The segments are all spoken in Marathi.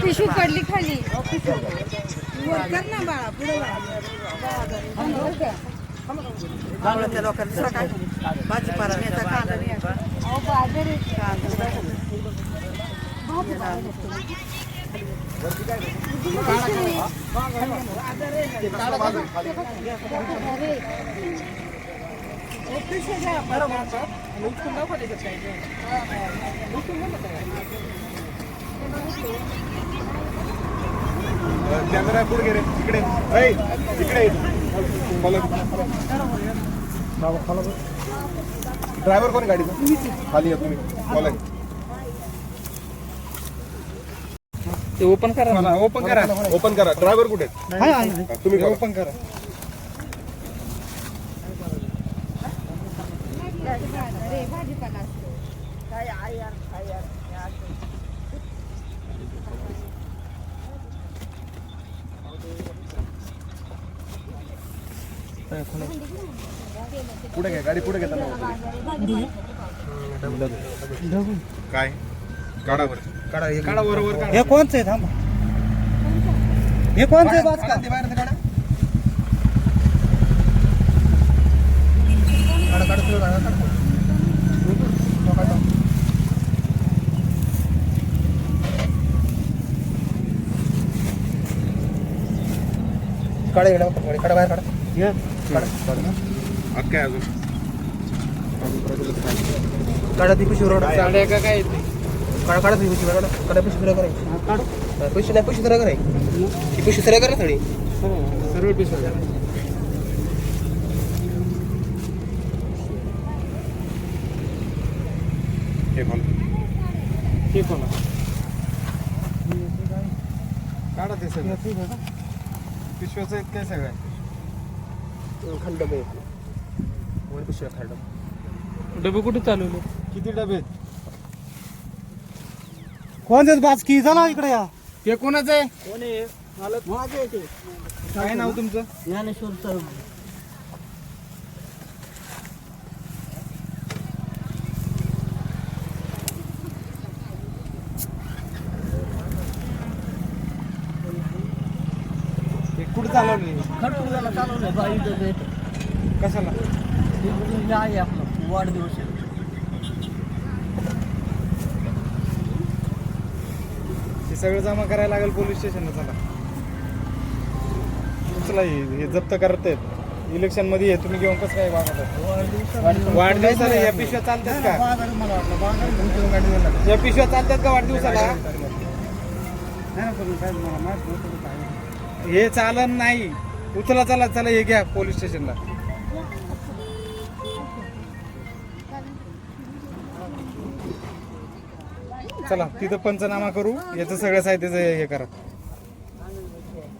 पिशवी पडली खाली वर कर ना बाळा पुढे गावाच्या लोकांना दुसरा काय भाजीपाला नेता कांदा न्यायचा. बाजार कॅमेरा पुढे गेले इकडे इकडे ड्रायव्हर कोण गाडीचा खाली या तुम्ही बोला ते ओपन करा ओपन करा ड्रायव्हर कुठे तुम्ही ओपन करा भाजीपाला पुढे घ्या गाडी पुढे घेता काय काढा बरोबर हे कोणचं आहे थांबा हे कोणचं आहे बाज का काढा बाहेर काय अजून काढा ती पिशवी रोड साड्या का काय काढा ती पिशवी काढा पिशवी सरळ करायची पिशवी सरळ करायची ती पिशवी सरळ करा थोडी सर्व पिशव्या हे कोण काढा ते सगळं पिशव्याचं आहेत काय सगळं खाली डबे वर पिशव्या खाली डबे डबे कुठे चालवले किती डबे आहेत कोणतेच बाज की चला इकडे या हे कोणाचं आहे कोण आहे मालक माझे आहे ते काय नाव तुमचं ज्ञानेश्वर सर कुठे चालवले खडपूरला चालवलंय बाई डबे कशाला हे आहे आपलं वाढदिवस आहे. हे सगळं जमा करायला लागेल पोलीस स्टेशनला चला चला हे जप्त करतायत इलेक्शन मध्ये तुम्ही घेऊन कसं काय वागतात वाढदिवसाला या पिशव्या चालतात का बाजार मला वाटलं बाजार तुमच्या गाडीवर या पिशव्या चालतात का वाढदिवसाला नाही पण काय मला माहित नव्हतं काय हे चालन नाही उचला चला चला हे घ्या पोलीस स्टेशनला चला तिथं पंचनामा करू याचं सगळं साहित्याचं हे करा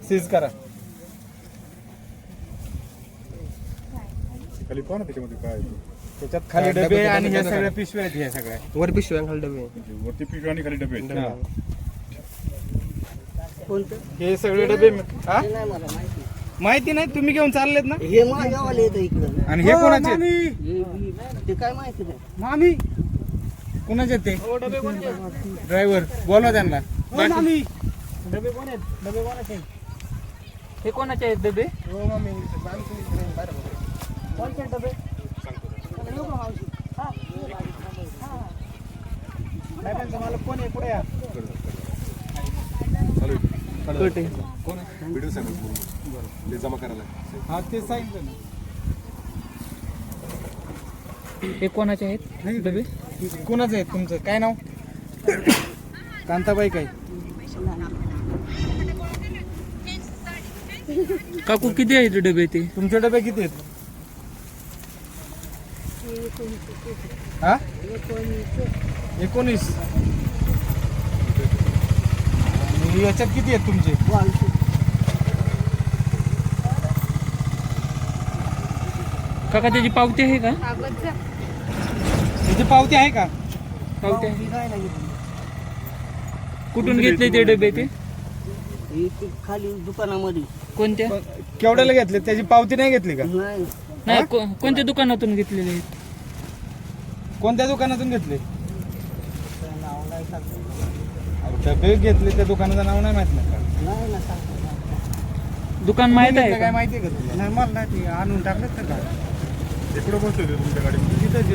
सीज करा खाली कोण त्याच्यामध्ये काय त्याच्यात खाली डबे आणि ह्या सगळ्या पिशव्या आहेत ह्या सगळ्या वर पिशव्या खाली डबे वरती पिशवी आणि खाली डबे आहेत. कोणतं हे सगळे डबे हा ते नाही मला माहिती माहिती नाही तुम्ही घेऊन चाललेत ना हे माझ्यावाले येतं इकडं आणि हे कोणाचे ते काय माहिती नाही मामी कोणाचे ते ड्रायव्हर बोलवा त्यांना बाकी- डबे कोण आहेत डबे कोणाचे हे कोणाचे आहेत डबे हो मम्मी कोणते डबे मला कोण आहे पुढे या. चालू आहे. कटे. कोण आहे व्हिडिओ सांगा ते जमा करायला हा ते सांगितलं ना हे कोणाचे आहेत डबे कोणाचे आहेत तुमचं काय नाव कांताबाई काय काकू किती आहेत डबे ते तुमचे डबे किती आहेत हा 19 आणि याच्यात किती आहेत तुमचे काका त्याची पावती आहे का त्याची पावती आहे का पावती आहे कुठून घेतले ते डबे ते खाली दुकानामध्ये कोणत्या केवढ्याला घेतले त्याची पावती नाही घेतली का नाही नाही कोणत्या दुकानातून घेतलेले आहेत कोणत्या दुकानातून घेतले डबे घेतले त्या दुकानाचं नाव नाही माहित नाही का? दुकान माहित आहे काय का? माहिती आहे का तुला? नाही मला नाही ते आणून टाकलं तर काय इकडं बसले तुमच्या गाडी तिथं